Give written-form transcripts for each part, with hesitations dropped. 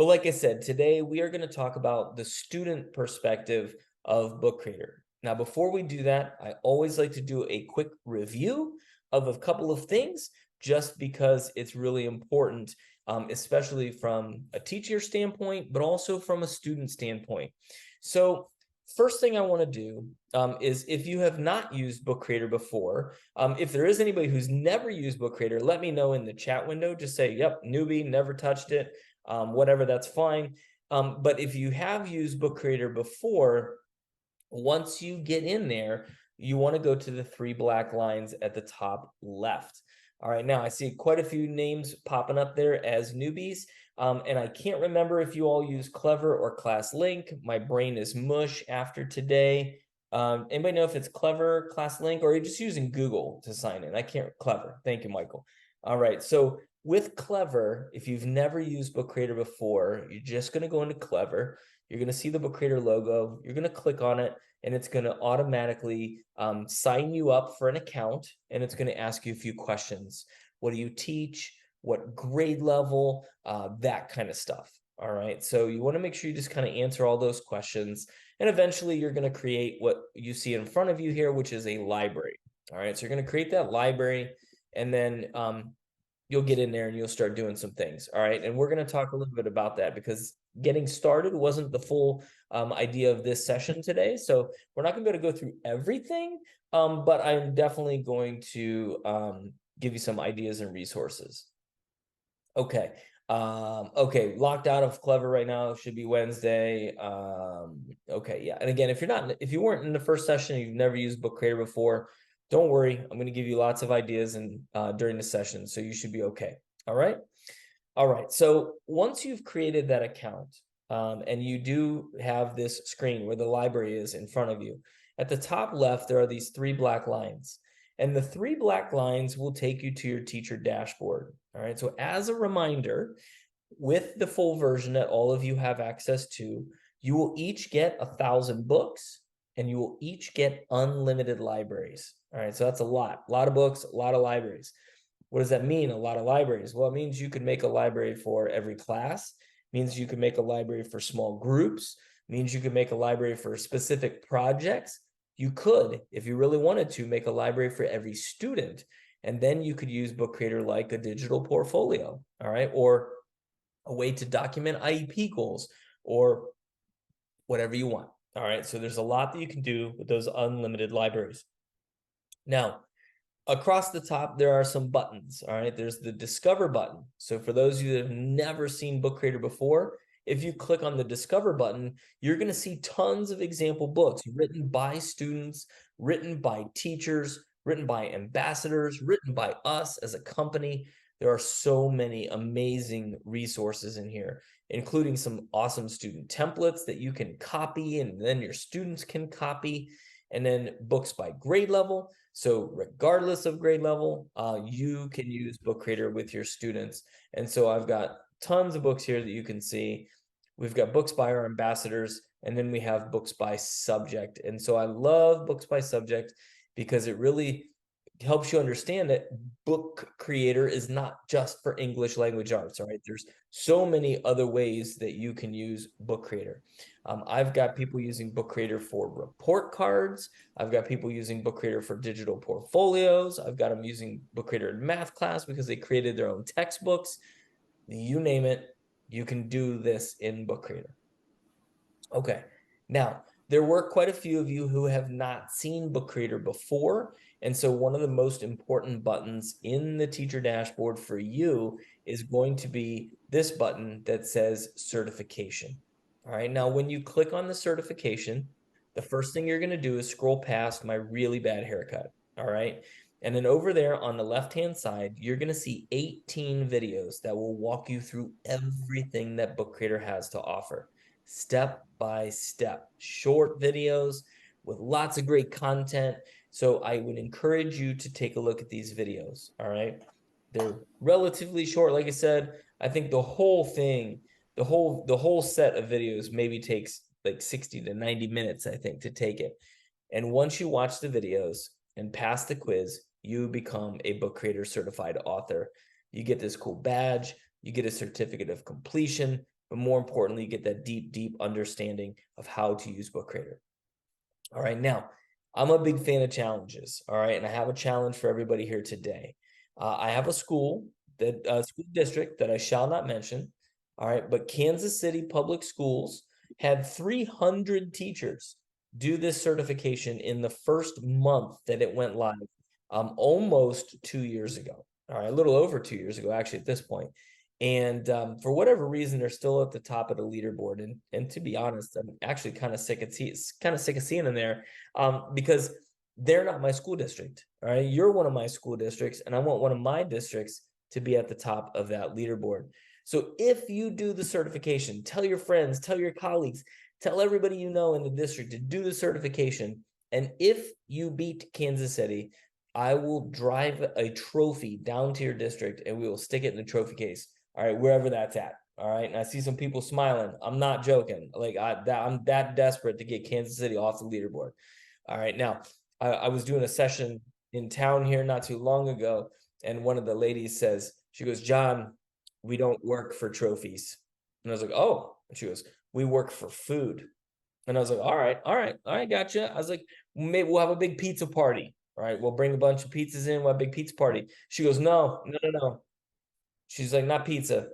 Well, like I said, today we are going to talk about the student perspective of Book Creator. Now, before we do that, I always like to do a quick review of a couple of things just because it's really important, especially from a teacher standpoint, but also from a student standpoint. So, first thing I want to do is if you have not used Book Creator before, if there is anybody who's never used Book Creator, let me know in the chat window. Just say, yep, newbie, never touched it, whatever, that's fine. But if you have used Book Creator before, once you get in there, you want to go to the three black lines at the top left. All right, now I see quite a few names popping up there as newbies. And I can't remember if you all use Clever or ClassLink. My brain is mush after today. Anybody know if it's Clever, ClassLink, or are you just using Google to sign in? I can't, Clever. Thank you, Michael. All right, so with Clever, if you've never used Book Creator before, you're just going to go into Clever. You're going to see the Book Creator logo. You're going to click on it, and it's going to automatically sign you up for an account, and it's going to ask you a few questions. What do you teach? What grade level? That kind of stuff. All right. So you want to make sure you just kind of answer all those questions, and eventually you're going to create what you see in front of you here, which is a library. All right. So you're going to create that library, and then you'll get in there and you'll start doing some things. All right. And we're going to talk a little bit about that because getting started wasn't the full idea of this session today. So we're not going to be able to go through everything, but I'm definitely going to give you some ideas and resources. Okay. Okay, locked out of Clever right now. Should be Wednesday. Okay, yeah. And again, if you weren't in the first session, you've never used Book Creator before, don't worry. I'm going to give you lots of ideas and during the session, so you should be okay. All right. All right. So once you've created that account, and you do have this screen where the library is in front of you, at the top left there are these three black lines. And the three black lines will take you to your teacher dashboard. All right. So as a reminder, with the full version that all of you have access to, you will each get 1,000 books and you will each get unlimited libraries. All right. So that's a lot of books, a lot of libraries. What does that mean? A lot of libraries. Well, it means you could make a library for every class. It means you can make a library for small groups. It means you could make a library for specific projects. You could, if you really wanted to, make a library for every student. And then you could use Book Creator like a digital portfolio, all right? Or a way to document IEP goals or whatever you want, all right? So there's a lot that you can do with those unlimited libraries. Now, across the top, there are some buttons, all right? There's the Discover button. So for those of you that have never seen Book Creator before, if you click on the Discover button, you're going to see tons of example books written by students, written by teachers, written by ambassadors, written by us as a company. There are so many amazing resources in here, including some awesome student templates that you can copy and then your students can copy, and then books by grade level. So regardless of grade level, you can use Book Creator with your students. And so I've got tons of books here that you can see. We've got books by our ambassadors, and then we have books by subject. And so I love books by subject because it really helps you understand that Book Creator is not just for English language arts, all right? There's so many other ways that you can use Book Creator. I've got people using Book Creator for report cards. I've got people using Book Creator for digital portfolios. I've got them using Book Creator in math class because they created their own textbooks. You name it, you can do this in Book Creator. Okay, now there were quite a few of you who have not seen Book Creator before, and so one of the most important buttons in the teacher dashboard for you is going to be this button that says certification. All right, now when you click on the certification, the first thing you're going to do is scroll past my really bad haircut. All right, and then over there on the left-hand side, you're going to see 18 videos that will walk you through everything that Book Creator has to offer. Step by step, short videos with lots of great content. So I would encourage you to take a look at these videos. All right. They're relatively short. Like I said, I think the whole thing, the whole set of videos maybe takes like 60 to 90 minutes, I think, to take it. And once you watch the videos and pass the quiz, you become a Book Creator certified author. You get this cool badge, you get a certificate of completion, but more importantly, get that deep understanding of how to use Book Creator. All right, now I'm a big fan of challenges. All right, and I have a challenge for everybody here today. I have a school school district that I shall not mention. All right, but Kansas City Public Schools had 300 teachers do this certification in the first month that it went live, almost 2 years ago. All right, a little over 2 years ago, actually, at this point. And for whatever reason, they're still at the top of the leaderboard. And to be honest, I'm actually kind of sick of seeing them there, because they're not my school district. All right, you're one of my school districts, and I want one of my districts to be at the top of that leaderboard. So if you do the certification, tell your friends, tell your colleagues, tell everybody you know in the district to do the certification. And if you beat Kansas City, I will drive a trophy down to your district and we will stick it in the trophy case. All right, wherever that's at. All right, and I see some people smiling. I'm not joking. Like I'm that desperate to get Kansas City off the leaderboard. All right, now I was doing a session in town here not too long ago, and one of the ladies says, she goes, "John, we don't work for trophies." And I was like, "Oh," and she goes, "We work for food." And I was like, all right, gotcha. I was like, maybe we'll have a big pizza party. All right, we'll bring a bunch of pizzas in, we'll have a big pizza party. She goes, no. She's like, not pizza,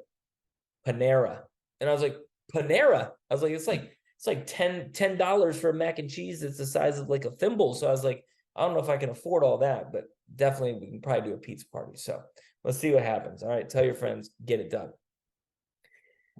Panera. And I was like, Panera? I was like, it's like $10 for a mac and cheese that's the size of like a thimble. So I was like, I don't know if I can afford all that, but definitely we can probably do a pizza party. So let's see what happens. All right, tell your friends, get it done.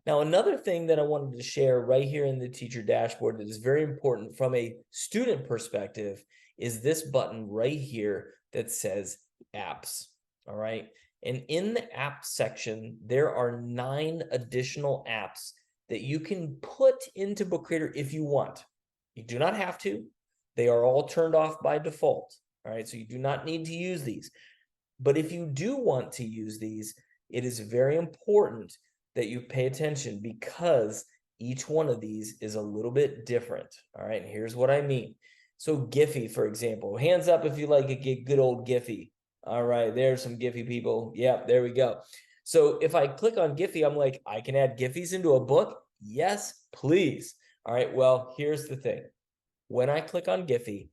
Now, another thing that I wanted to share right here in the teacher dashboard that is very important from a student perspective is this button right here that says apps. All right. And in the app section, there are 9 additional apps that you can put into Book Creator if you want. You do not have to. They are all turned off by default. All right. So you do not need to use these. But if you do want to use these, it is very important that you pay attention because each one of these is a little bit different. All right, and here's what I mean. So Giphy, for example, hands up if you like a good old Giphy. All right, there's some Giphy people. Yep, there we go. So if I click on Giphy, I'm like, I can add Giphies into a book? Yes, please. All right, well, here's the thing. When I click on Giphy,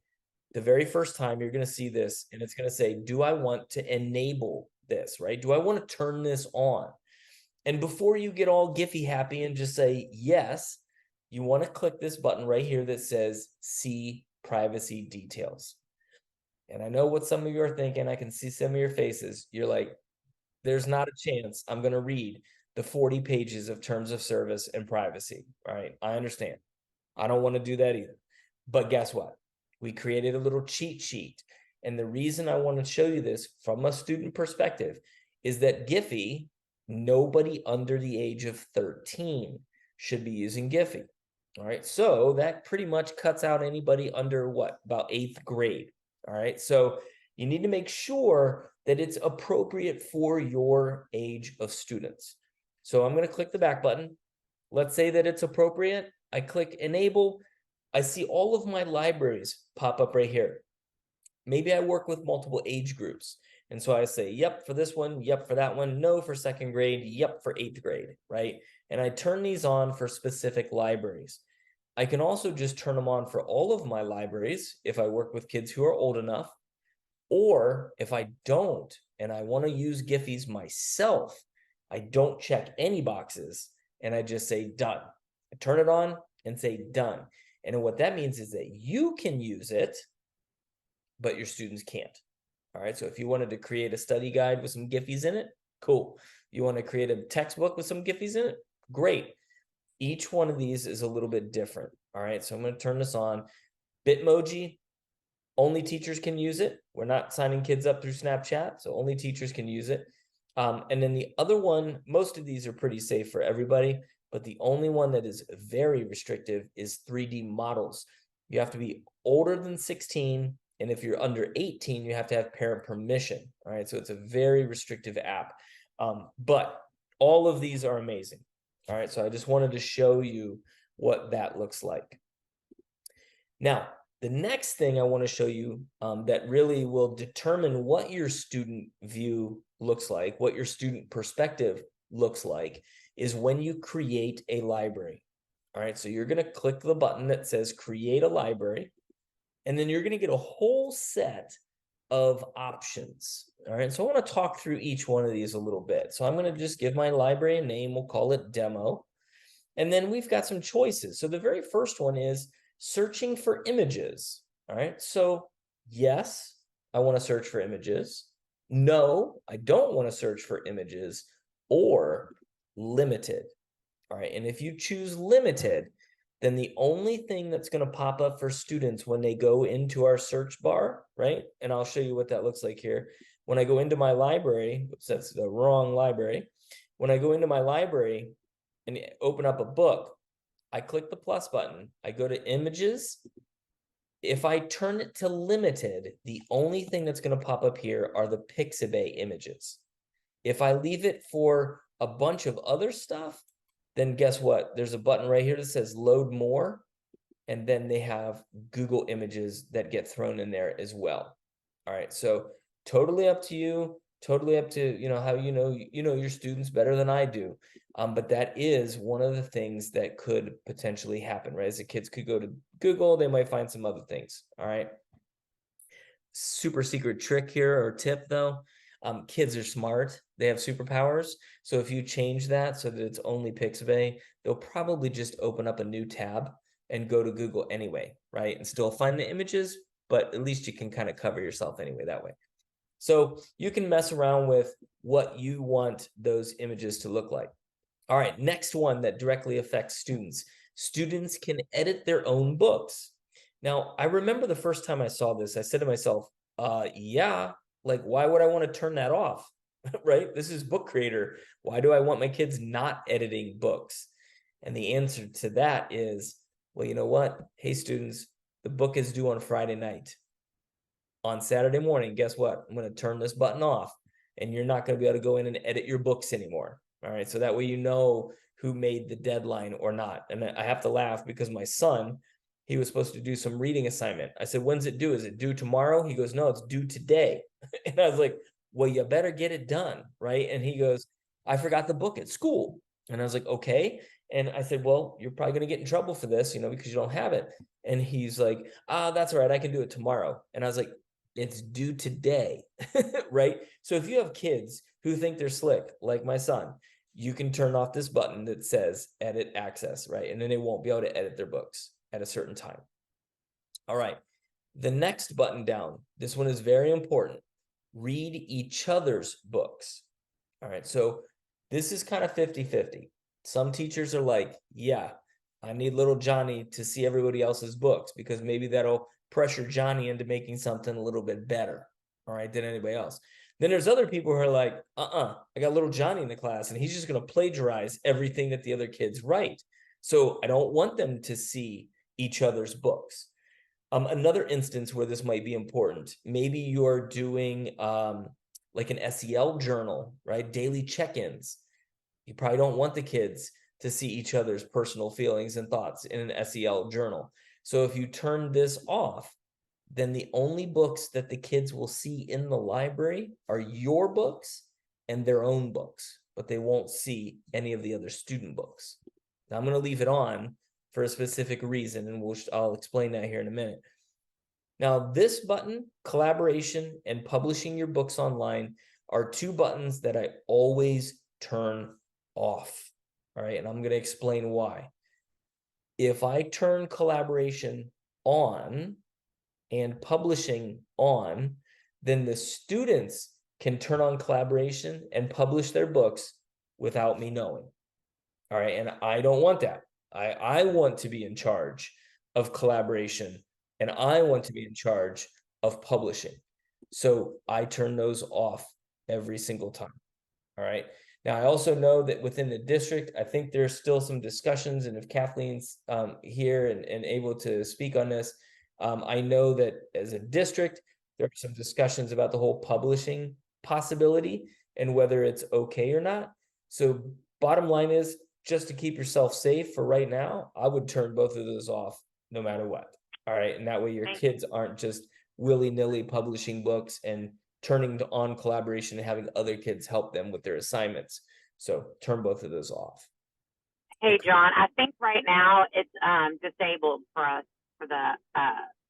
the very first time you're going to see this, and it's going to say, do I want to enable this, right? Do I want to turn this on? And before you get all Giphy happy and just say yes, you want to click this button right here that says see privacy details. And I know what some of you are thinking. I can see some of your faces. You're like, there's not a chance I'm going to read the 40 pages of terms of service and privacy. All right, I understand. I don't want to do that either. But guess what? We created a little cheat sheet. And the reason I want to show you this from a student perspective is that Giphy, nobody under the age of 13 should be using Giphy. All right, so that pretty much cuts out anybody under what, about 8th grade. All right, so you need to make sure that it's appropriate for your age of students. So I'm going to click the back button. Let's say that it's appropriate. I click enable. I see all of my libraries pop up right here. Maybe I work with multiple age groups. And so I say, yep, for this one, yep, for that one, no, for 2nd grade, yep, for 8th grade, right? And I turn these on for specific libraries. I can also just turn them on for all of my libraries if I work with kids who are old enough, or if I don't, and I want to use Giphies myself, I don't check any boxes and I just say done. I turn it on and say done. And what that means is that you can use it, but your students can't. All right, so if you wanted to create a study guide with some Giphies in it, cool. You want to create a textbook with some Giphies in it? Great. Each one of these is a little bit different. All right, so I'm going to turn this on. Bitmoji, only teachers can use it. We're not signing kids up through Snapchat, so only teachers can use it. And then the other one, most of these are pretty safe for everybody, but the only one that is very restrictive is 3D models. You have to be older than 16, and if you're under 18, you have to have parent permission. All right, so it's a very restrictive app. But all of these are amazing. All right, so I just wanted to show you what that looks like. Now, the next thing I want to show you that really will determine what your student view looks like, what your student perspective looks like is when you create a library. All right, so you're going to click the button that says create a library, and then you're going to get a whole set of options. All right, so I want to talk through each one of these a little bit. So I'm going to just give my library a name. We'll call it demo. And then we've got some choices. So the very first one is searching for images. All right, so yes, I want to search for images. No, I don't want to search for images, or limited. All right, and if you choose limited, then the only thing that's going to pop up for students when they go into our search bar, right? And I'll show you what that looks like here. When I go into my library, oops, that's the wrong library. When I go into my library and open up a book, I click the plus button. I go to images. If I turn it to limited, the only thing that's going to pop up here are the Pixabay images. If I leave it for a bunch of other stuff, then guess what? There's a button right here that says load more, and then they have Google images that get thrown in there as well. All right, so totally up to you, totally up to how you know your students better than I do. But that is one of the things that could potentially happen, right? As the kids could go to Google, they might find some other things. All right. Super secret trick here or tip though. Kids are smart. They have superpowers. So if you change that so that it's only Pixabay, they'll probably just open up a new tab and go to Google anyway, right? And still find the images, but at least you can kind of cover yourself anyway that way. So you can mess around with what you want those images to look like. All right, next one that directly affects students. Students can edit their own books. Now, I remember the first time I saw this, I said to myself, yeah, like, why would I want to turn that off? Right? This is Book Creator. Why do I want my kids not editing books? And the answer to that is, well, you know what? Hey, students, the book is due on Friday night. On Saturday morning, guess what? I'm going to turn this button off, and you're not going to be able to go in and edit your books anymore. All right. So that way you know who made the deadline or not. And I have to laugh because my son, he was supposed to do some reading assignment. I said, when's it due? Is it due tomorrow? He goes, no, it's due today. And I was like, well, you better get it done. Right. And he goes, I forgot the book at school. And I was like, okay. And I said, well, you're probably going to get in trouble for this, because you don't have it. And he's like, that's all right. I can do it tomorrow. And I was like, it's due today. Right. So if you have kids who think they're slick, like my son, you can turn off this button that says edit access, right? And then they won't be able to edit their books at a certain time. All right. The next button down, this one is very important. Read each other's books. All right. So this is kind of 50-50. Some teachers are like, yeah, I need little Johnny to see everybody else's books because maybe that'll pressure Johnny into making something a little bit better, all right, than anybody else. Then there's other people who are like, I got little Johnny in the class and he's just going to plagiarize everything that the other kids write. So I don't want them to see each other's books. Another instance where this might be important, maybe you're doing like an SEL journal, right? Daily check-ins. You probably don't want the kids to see each other's personal feelings and thoughts in an SEL journal. So if you turn this off, then the only books that the kids will see in the library are your books and their own books, but they won't see any of the other student books. Now I'm going to leave it on for a specific reason, and I'll explain that here in a minute. Now, this button, collaboration and publishing your books online, are two buttons that I always turn off. All right, and I'm going to explain why. If I turn collaboration on and publishing on, then the students can turn on collaboration and publish their books without me knowing. All right, and I don't want that. I want to be in charge of collaboration, and I want to be in charge of publishing. So I turn those off every single time. All right. Now, I also know that within the district, I think there's still some discussions, and if Kathleen's here and able to speak on this, I know that as a district, there are some discussions about the whole publishing possibility and whether it's okay or not. So bottom line is, just to keep yourself safe for right now, I would turn both of those off no matter what. All right. And that way your kids aren't just willy-nilly publishing books and turning on collaboration and having other kids help them with their assignments. So turn both of those off. Hey, Okay. John, I think right now it's disabled for us for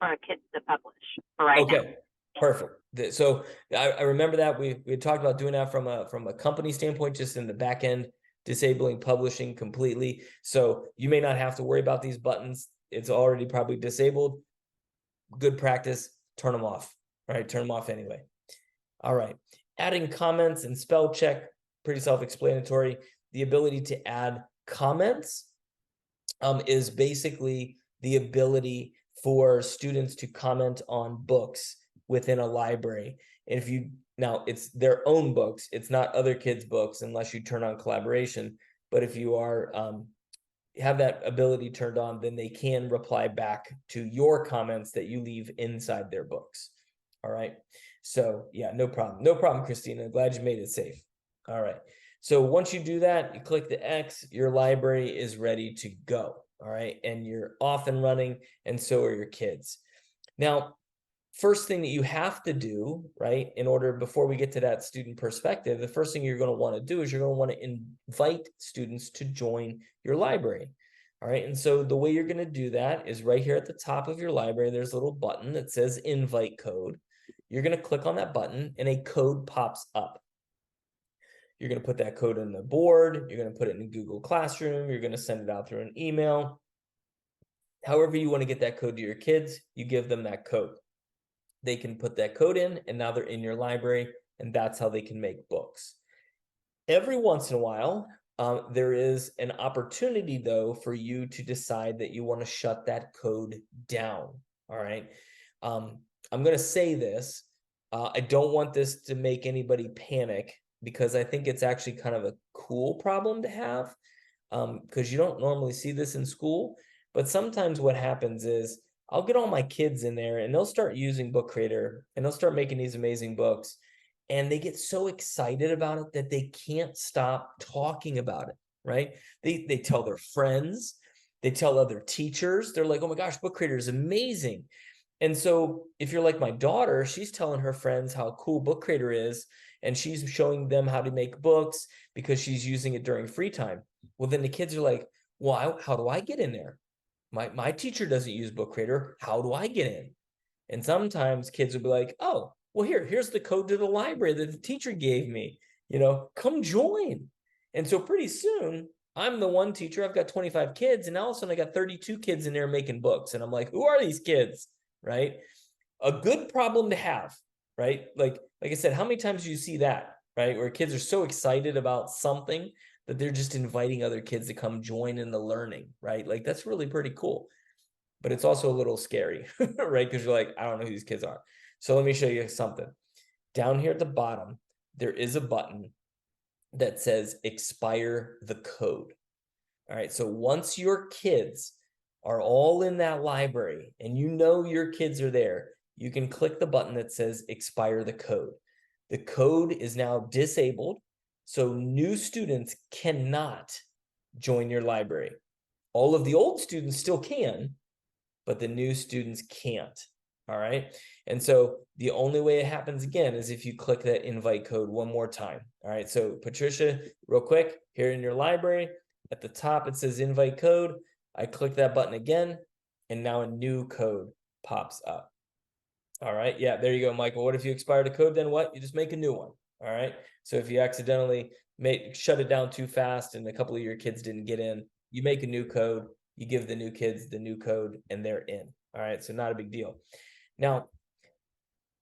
our kids to publish for right now. Okay, perfect. So I remember that we had talked about doing that from a company standpoint, just in the back end, disabling publishing completely. So you may not have to worry about these buttons. It's already probably disabled. Good practice. Turn them off. Right, turn them off anyway. All right. Adding comments and spell check, pretty self-explanatory. The ability to add comments is basically the ability for students to comment on books within a library. And if you now it's their own books, it's not other kids' books unless you turn on collaboration. But if you are have that ability turned on, then they can reply back to your comments that you leave inside their books. All right. So yeah, no problem. No problem, Christina. Glad you made it safe. All right. So once you do that, you click the X, your library is ready to go. All right. And you're off and running, and so are your kids. Now, first thing that you have to do, right, in order, before we get to that student perspective, the first thing you're going to want to do is you're going to want to invite students to join your library. All right. And so the way you're going to do that is right here at the top of your library, there's a little button that says invite code. You're going to click on that button and a code pops up. You're going to put that code in the board. You're going to put it in Google Classroom. You're going to send it out through an email. However you want to get that code to your kids, you give them that code. They can put that code in, and now they're in your library, and that's how they can make books. Every once in a while, there is an opportunity, though, for you to decide that you want to shut that code down. All right. I'm going to say this. I don't want this to make anybody panic, because I think it's actually kind of a cool problem to have, because you don't normally see this in school. But sometimes what happens is I'll get all my kids in there and they'll start using Book Creator and they'll start making these amazing books. And they get so excited about it that they can't stop talking about it, right? They tell their friends, they tell other teachers, they're like, oh my gosh, Book Creator is amazing. And so if you're like my daughter, she's telling her friends how cool Book Creator is, and she's showing them how to make books because she's using it during free time. Well, then the kids are like, well, how do I get in there? My teacher doesn't use Book Creator. How do I get in? And sometimes kids will be like, oh, well, here's the code to the library that the teacher gave me. Come join. And so pretty soon, I'm the one teacher. I've got 25 kids, and all of a sudden I got 32 kids in there making books. And I'm like, who are these kids? Right? A good problem to have, right? Like I said, how many times do you see that, right? Where kids are so excited about something that they're just inviting other kids to come join in the learning, right? Like that's really pretty cool. But it's also a little scary, right? Because you're like, I don't know who these kids are. So let me show you something. Down here at the bottom, there is a button that says expire the code. All right. So once your kids are all in that library and you know your kids are there, you can click the button that says expire the code. The code is now disabled, so new students cannot join your library. All of the old students still can, but the new students can't. All right. And so the only way it happens again is if you click that invite code one more time. All right. So Patricia, real quick, here in your library, at the top, it says invite code. I click that button again, and now a new code pops up. All right. Yeah, there you go, Michael. What if you expire the code? Then what? You just make a new one. All right. So if you accidentally shut it down too fast and a couple of your kids didn't get in, you make a new code, you give the new kids the new code, and they're in. All right. So not a big deal. Now,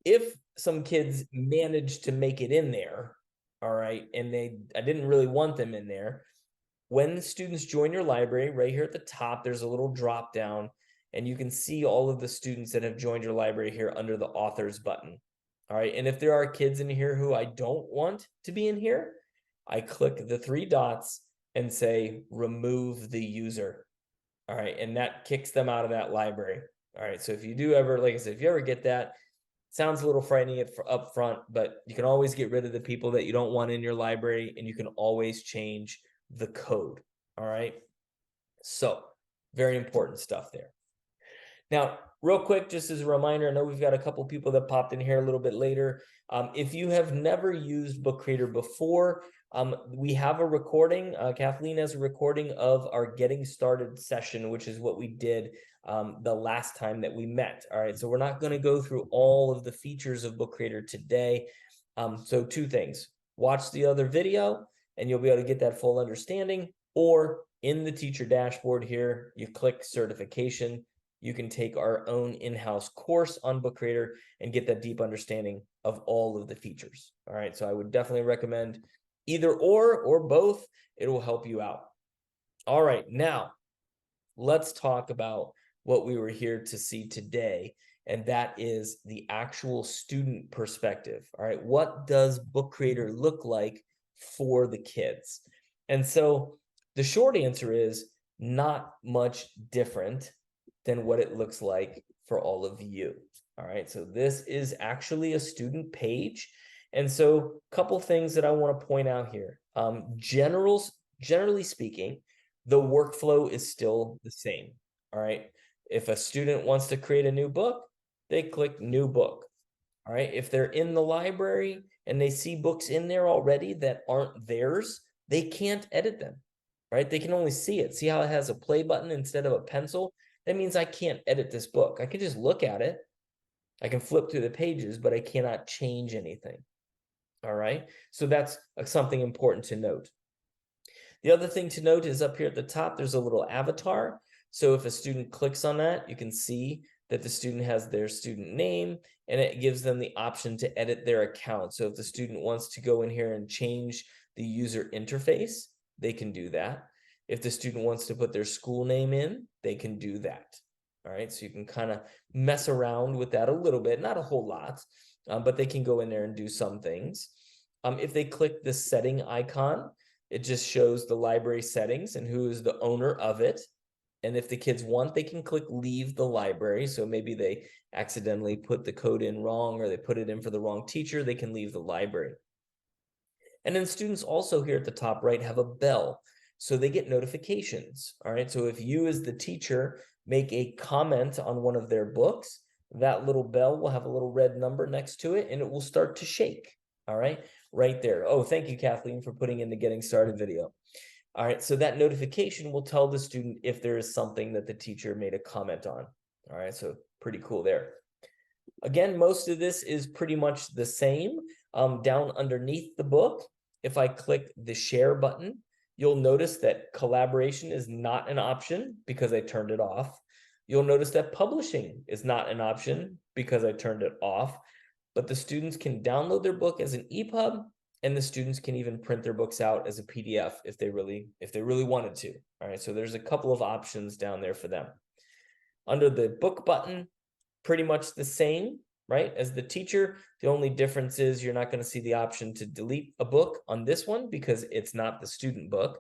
if some kids manage to make it in there, all right, and I didn't really want them in there, when the students join your library, right here at the top, there's a little drop down, and you can see all of the students that have joined your library here under the authors button. All right. And if there are kids in here who I don't want to be in here, I click the three dots and say remove the user. All right. And that kicks them out of that library. All right. So if you do ever, like I said, if you ever get that, sounds a little frightening up front, but you can always get rid of the people that you don't want in your library, and you can always change the code. All right. So very important stuff there. Now, real quick, just as a reminder, I know we've got a couple people that popped in here a little bit later. If you have never used Book Creator before, We have a recording. Kathleen has a recording of our getting started session, which is what we did the last time that we met. All right, so we're not going to go through all of the features of Book Creator today. So two things: watch the other video and you'll be able to get that full understanding, or in the teacher dashboard here, you click certification. You can take our own in-house course on Book Creator and get that deep understanding of all of the features. All right, so I would definitely recommend either or both. It will help you out. All right, now let's talk about what we were here to see today, and that is the actual student perspective. All right, what does Book Creator look like for the kids? And so the short answer is not much different than what it looks like for all of you. All right, so this is actually a student page. And so a couple things that I want to point out here. Generally speaking, the workflow is still the same. All right, if a student wants to create a new book, they click new book. All right, if they're in the library and they see books in there already that aren't theirs, they can't edit them, right? They can only see it. See how it has a play button instead of a pencil? That means I can't edit this book. I can just look at it. I can flip through the pages, but I cannot change anything. All right, so that's something important to note. The other thing to note is up here at the top, there's a little avatar. So if a student clicks on that, you can see that the student has their student name, and it gives them the option to edit their account. So if the student wants to go in here and change the user interface, they can do that. If the student wants to put their school name in, they can do that. All right, so you can kind of mess around with that a little bit, not a whole lot, but they can go in there and do some things. If they click the setting icon, it just shows the library settings and who is the owner of it. And if the kids want, they can click leave the library. So maybe they accidentally put the code in wrong, or they put it in for the wrong teacher, they can leave the library. And then students also here at the top right have a bell, so they get notifications. All right, so if you as the teacher make a comment on one of their books, that little bell will have a little red number next to it and it will start to shake. All right, right there. Oh, thank you, Kathleen, for putting in the getting started video. All right, so that notification will tell the student if there is something that the teacher made a comment on. All right, so pretty cool there. Again, most of this is pretty much the same. Down underneath the book, if I click the share button, you'll notice that collaboration is not an option because I turned it off. You'll notice that publishing is not an option because I turned it off. But the students can download their book as an EPUB, and the students can even print their books out as a PDF if they really wanted to. All right, so there's a couple of options down there for them. Under the book button, pretty much the same, right, as the teacher. The only difference is you're not going to see the option to delete a book on this one because it's not the student book.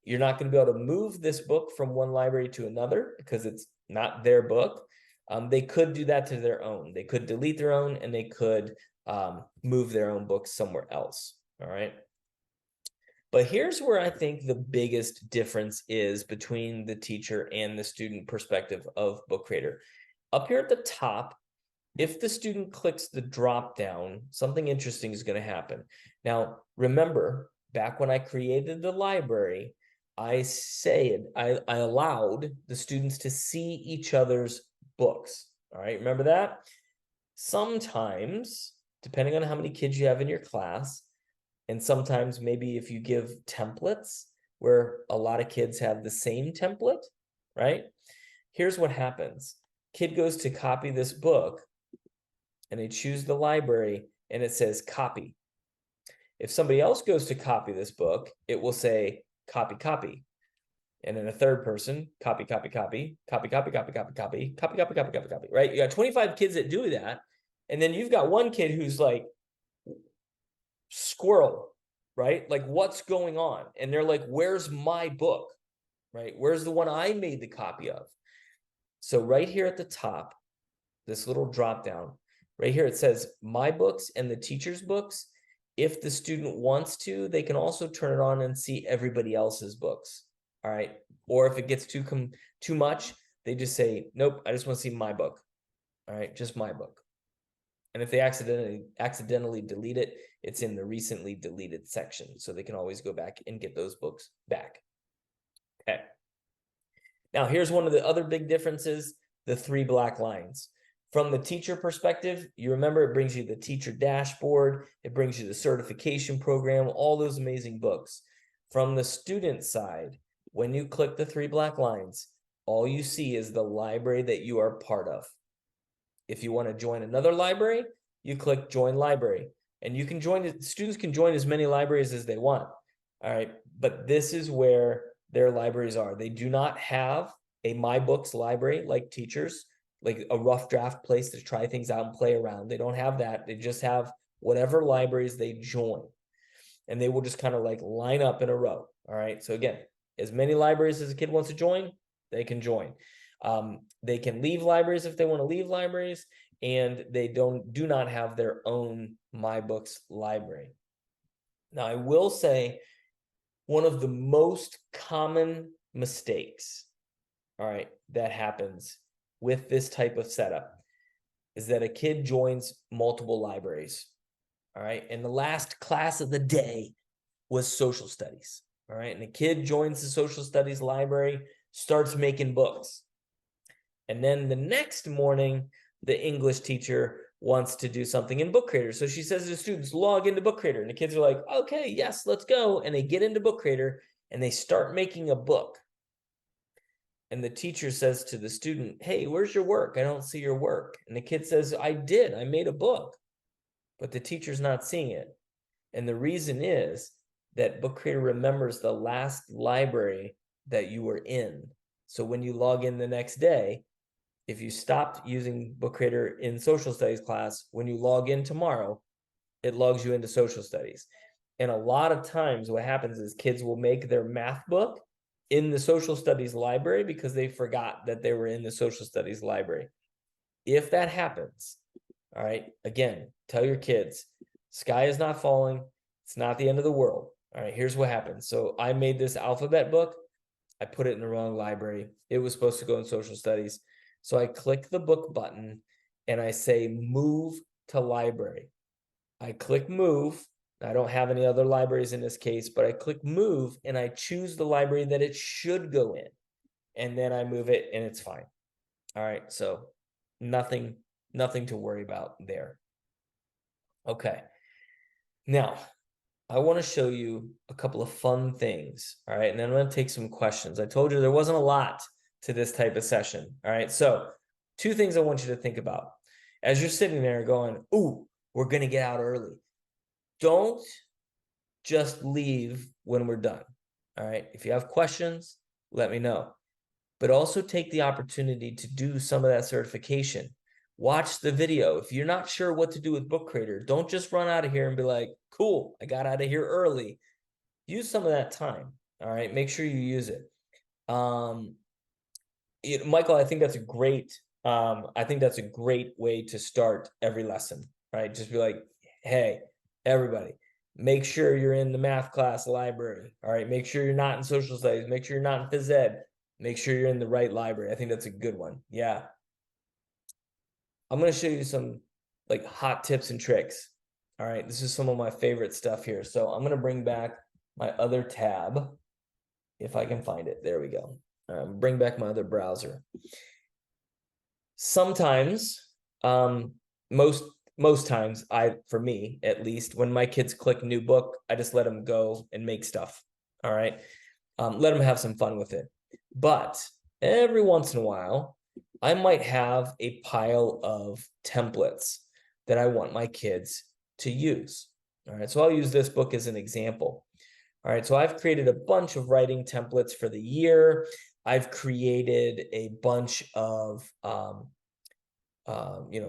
You're not going to be able to move this book from one library to another because it's not their book. They could do that to their own. They could delete their own, and they could move their own books somewhere else. All right. But here's where I think the biggest difference is between the teacher and the student perspective of Book Creator. Up here at the top, if the student clicks the drop down, something interesting is going to happen. Now, remember, back when I created the library, I allowed the students to see each other's books. All right, remember that? Sometimes, depending on how many kids you have in your class, and sometimes maybe if you give templates where a lot of kids have the same template, right? Here's what happens. Kid goes to copy this book and they choose the library and it says copy. If somebody else goes to copy this book, it will say copy, copy. And then a third person, copy, copy, copy, copy, copy, copy, copy, copy, copy, copy, copy, copy, copy, right? You got 25 kids that do that. And then you've got one kid who's like, squirrel, right? Like, what's going on? And they're like, where's my book, right? Where's the one I made the copy of? So right here at the top, this little drop down, right here, it says my books and the teacher's books. If the student wants to, they can also turn it on and see everybody else's books. All right. Or if it gets too much, they just say, nope, I just want to see my book. All right, just my book. And if they accidentally delete it, it's in the recently deleted section. So they can always go back and get those books back. Okay. Now, here's one of the other big differences, the 3 black lines. From the teacher perspective, you remember it brings you the teacher dashboard, it brings you the certification program, all those amazing books. From the student side, when you click the 3 black lines, all you see is the library that you are part of. If you want to join another library, you click join library, and you can join, students can join as many libraries as they want. All right, but this is where their libraries are. They do not have a My Books library like teachers, like a rough draft place to try things out and play around. They don't have that. They just have whatever libraries they join, and they will just kind of like line up in a row. All right, so again, as many libraries as a kid wants to join, they can join. They can leave libraries if they want to leave libraries, and they do not have their own My Books library. Now, I will say one of the most common mistakes, all right, that happens with this type of setup is that a kid joins multiple libraries. All right, and the last class of the day was social studies. All right, and a kid joins the social studies library, starts making books. And then the next morning, the English teacher wants to do something in Book Creator. So she says to the students, log into Book Creator. And the kids are like, okay, yes, let's go. And they get into Book Creator and they start making a book. And the teacher says to the student, hey, where's your work? I don't see your work. And the kid says, I made a book. But the teacher's not seeing it. And the reason is that Book Creator remembers the last library that you were in. So when you log in the next day, if you stopped using Book Creator in social studies class, when you log in tomorrow, it logs you into social studies. And a lot of times what happens is kids will make their math book in the social studies library because they forgot that they were in the social studies library. If that happens, all right, again, tell your kids, sky is not falling. It's not the end of the world. All right, here's what happens. So I made this alphabet book. I put it in the wrong library. It was supposed to go in social studies. So I click the book button and I say move to library. I click move. I don't have any other libraries in this case, but I click move and I choose the library that it should go in. And then I move it and it's fine. All right, so nothing to worry about there. Okay. Now, I want to show you a couple of fun things. All right, and then I'm going to take some questions. I told you there wasn't a lot to this type of session. All right, so 2 things I want you to think about as you're sitting there going, ooh, we're going to get out early. Don't just leave when we're done. All right, if you have questions, let me know. But also take the opportunity to do some of that certification. Watch the video. If you're not sure what to do with Book Creator, don't just run out of here and be like, cool, I got out of here early. Use some of that time. All right, make sure you use it. Michael, I think that's a great way to start every lesson, right? Just be like, hey, everybody, make sure you're in the math class library. All right, make sure you're not in social studies. Make sure you're not in phys ed. Make sure you're in the right library. I think that's a good one. Yeah. I'm going to show you some like hot tips and tricks. All right, this is some of my favorite stuff here. So I'm going to bring back my other tab if I can find it. There we go. Bring back my other browser. Sometimes, most times, for me at least, when my kids click new book, I just let them go and make stuff. All right, let them have some fun with it. But every once in a while, I might have a pile of templates that I want my kids to use. All right, so I'll use this book as an example. All right, so I've created a bunch of writing templates for the year. I've created a bunch of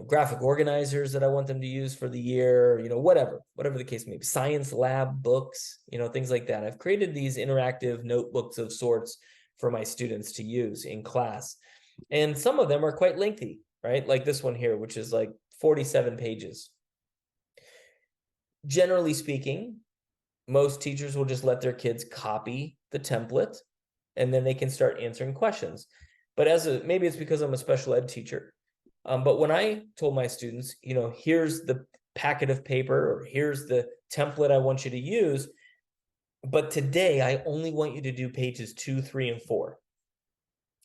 graphic organizers that I want them to use for the year, whatever the case may be, science lab books, things like that. I've created these interactive notebooks of sorts for my students to use in class. And some of them are quite lengthy, right? Like this one here, which is like 47 pages. Generally speaking, most teachers will just let their kids copy the template and then they can start answering questions. But maybe it's because I'm a special ed teacher. But when I told my students, here's the packet of paper, or here's the template I want you to use. But today I only want you to do pages 2, 3, and 4.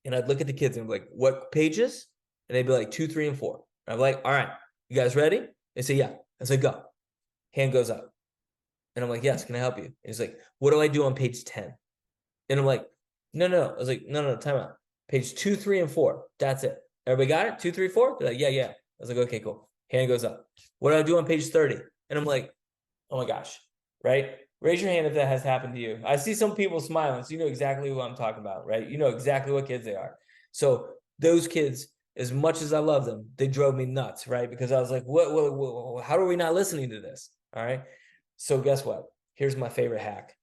And I'd look at the kids and be like, what pages? And they'd be like 2, 3, and 4. And I'm like, all right, you guys ready? They say, yeah. I say, go. Hand goes up. And I'm like, yes, can I help you? And he's like, what do I do on page 10? And I'm like, no. I was like, no, time out. Page 2, 3, and 4. That's it. Everybody got it? 2, 3, 4? They're like, yeah. I was like, okay, cool. Hand goes up. What do I do on page 30? And I'm like, oh my gosh, right? Raise your hand if that has happened to you. I see some people smiling, so you know exactly what I'm talking about, right? You know exactly what kids they are. So those kids, as much as I love them, they drove me nuts, right? Because I was like, what how are we not listening to this? All right. So guess what? Here's my favorite hack.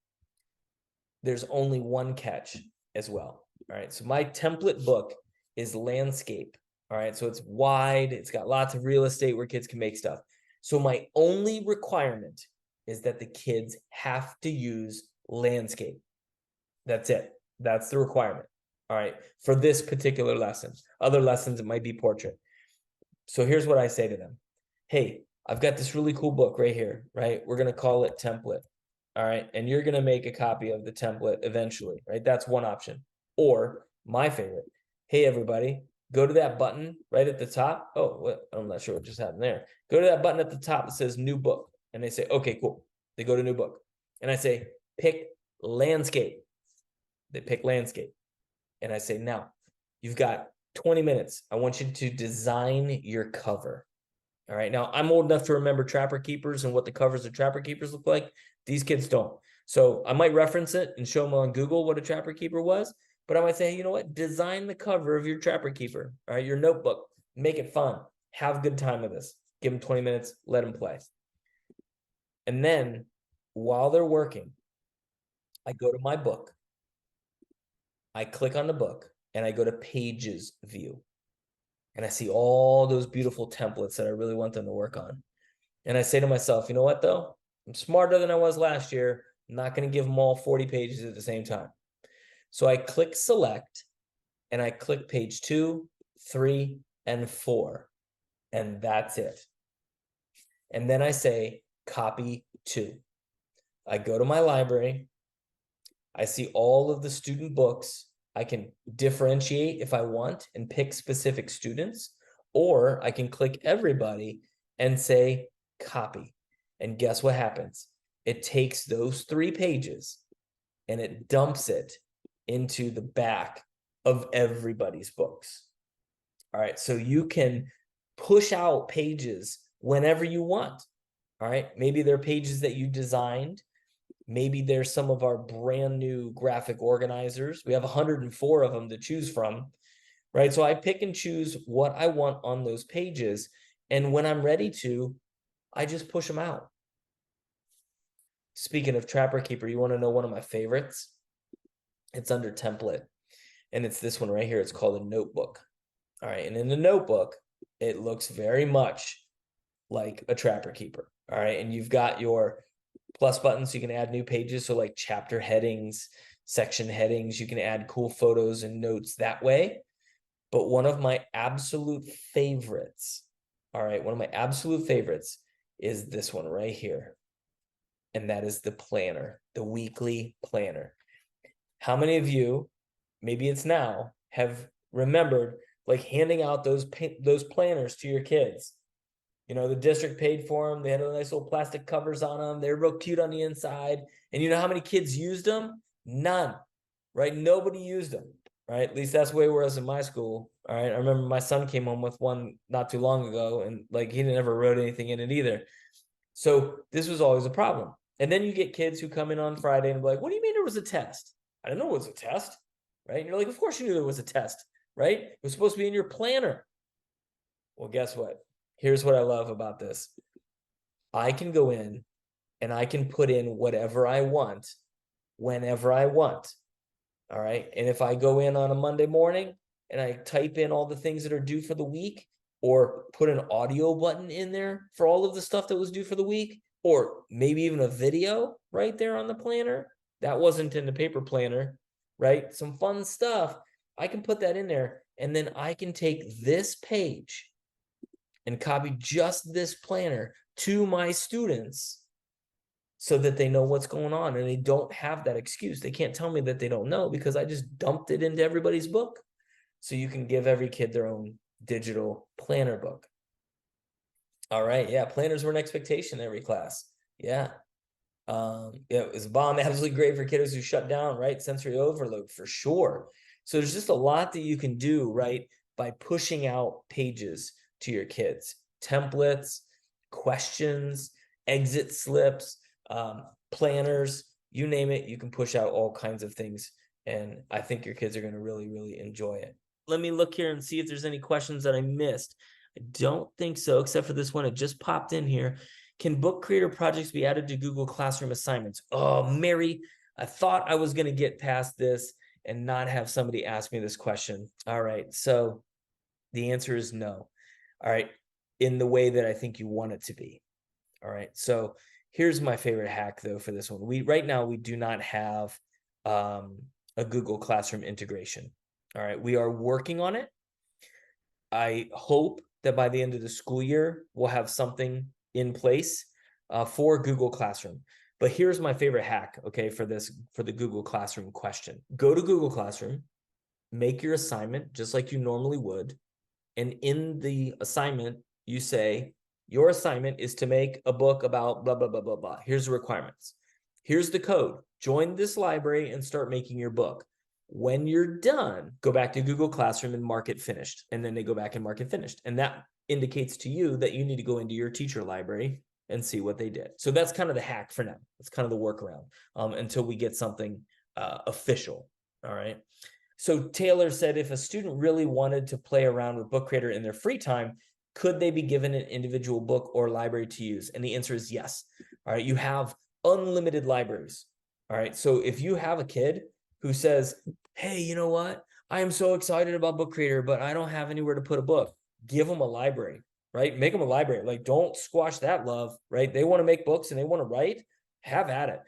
There's only one catch as well. All right. So my template book is landscape. All right. So it's wide. It's got lots of real estate where kids can make stuff. So my only requirement is that the kids have to use landscape. That's it. That's the requirement. All right. For this particular lesson. Other lessons, it might be portrait. So here's what I say to them. Hey, I've got this really cool book right here, right? We're going to call it template. All right. And you're going to make a copy of the template eventually, right? That's one option. Or my favorite. Hey, everybody, go to that button right at the top. Oh, what? I'm not sure what just happened there. Go to that button at the top that says new book. And they say, okay, cool. They go to new book. And I say, pick landscape. They pick landscape. And I say, now you've got 20 minutes. I want you to design your cover. All right. Now I'm old enough to remember Trapper Keepers and what the covers of Trapper Keepers look like. These kids don't. So I might reference it and show them on Google what a Trapper Keeper was. But I might say, hey, you know what? Design the cover of your Trapper Keeper. All right. Your notebook. Make it fun. Have a good time with this. Give them 20 minutes. Let them play. And then while they're working, I go to my book. I click on the book and I go to pages view. And I see all those beautiful templates that I really want them to work on. And I say to myself, you know what, though? I'm smarter than I was last year. I'm not going to give them all 40 pages at the same time. So I click select and I click page 2, 3, and 4. And that's it. And then I say copy to. I go to my library. I see all of the student books. I can differentiate if I want and pick specific students, or I can click everybody and say copy. And guess what happens? It takes those 3 pages and it dumps it into the back of everybody's books. All right. So you can push out pages whenever you want. All right. Maybe they're pages that you designed. Maybe there's some of our brand new graphic organizers. We have 104 of them to choose from, right? So I pick and choose what I want on those pages. And when I'm ready to, I just push them out. Speaking of Trapper Keeper, you want to know one of my favorites? It's under template. And it's this one right here. It's called a notebook. All right. And in the notebook, it looks very much like a Trapper Keeper. All right. And you've got your plus buttons, so you can add new pages. So like chapter headings, section headings, you can add cool photos and notes that way. But one of my absolute favorites, all right, one of my absolute favorites is this one right here. And that is the planner, the weekly planner. How many of you, maybe it's now, have remembered like handing out those planners to your kids? You know, the district paid for them. They had nice little plastic covers on them. They're real cute on the inside. And you know how many kids used them? None, right? Nobody used them, right? At least that's the way it was in my school. All right. I remember my son came home with one not too long ago, and like he never wrote anything in it either. So this was always a problem. And then you get kids who come in on Friday and be like, what do you mean there was a test? I didn't know it was a test, right? And you're like, of course you knew there was a test, right? It was supposed to be in your planner. Well, guess what? Here's what I love about this. I can go in and I can put in whatever I want, whenever I want. All right. And if I go in on a Monday morning and I type in all the things that are due for the week, or put an audio button in there for all of the stuff that was due for the week, or maybe even a video right there on the planner, that wasn't in the paper planner, right? Some fun stuff. I can put that in there, and then I can take this page and copy just this planner to my students so that they know what's going on and they don't have that excuse. They can't tell me that they don't know because I just dumped it into everybody's book. So you can give every kid their own digital planner book. All right. Yeah. Planners were an expectation in every class. Yeah. Yeah, it was a bomb, absolutely great for kiddos who shut down, right? Sensory overload for sure. So there's just a lot that you can do, right? By pushing out pages to your kids, templates, questions, exit slips, planners, you name it, you can push out all kinds of things. And I think your kids are going to really, really enjoy it. Let me look here and see if there's any questions that I missed. I don't think so, except for this one. It just popped in here. Can book creator projects be added to Google Classroom assignments? Oh, Mary, I thought I was going to get past this and not have somebody ask me this question. All right, so the answer is no. All right, in the way that I think you want it to be. All right, so here's my favorite hack though for this one. Right now we do not have a Google Classroom integration. All right, we are working on it. I hope that by the end of the school year, we'll have something in place for Google Classroom. But here's my favorite hack, okay, for the Google Classroom question. Go to Google Classroom, make your assignment just like you normally would. And in the assignment, you say, your assignment is to make a book about blah, blah, blah, blah, blah. Here's the requirements. Here's the code. Join this library and start making your book. When you're done, go back to Google Classroom and mark it finished. And then they go back and mark it finished. And that indicates to you that you need to go into your teacher library and see what they did. So that's kind of the hack for now. It's kind of the workaround until we get something official. All right. So Taylor said, if a student really wanted to play around with Book Creator in their free time, could they be given an individual book or library to use? And the answer is yes. All right. You have unlimited libraries. All right. So if you have a kid who says, hey, you know what? I am so excited about Book Creator, but I don't have anywhere to put a book. Give them a library, right? Make them a library. Like, don't squash that love, right? They want to make books and they want to write. Have at it.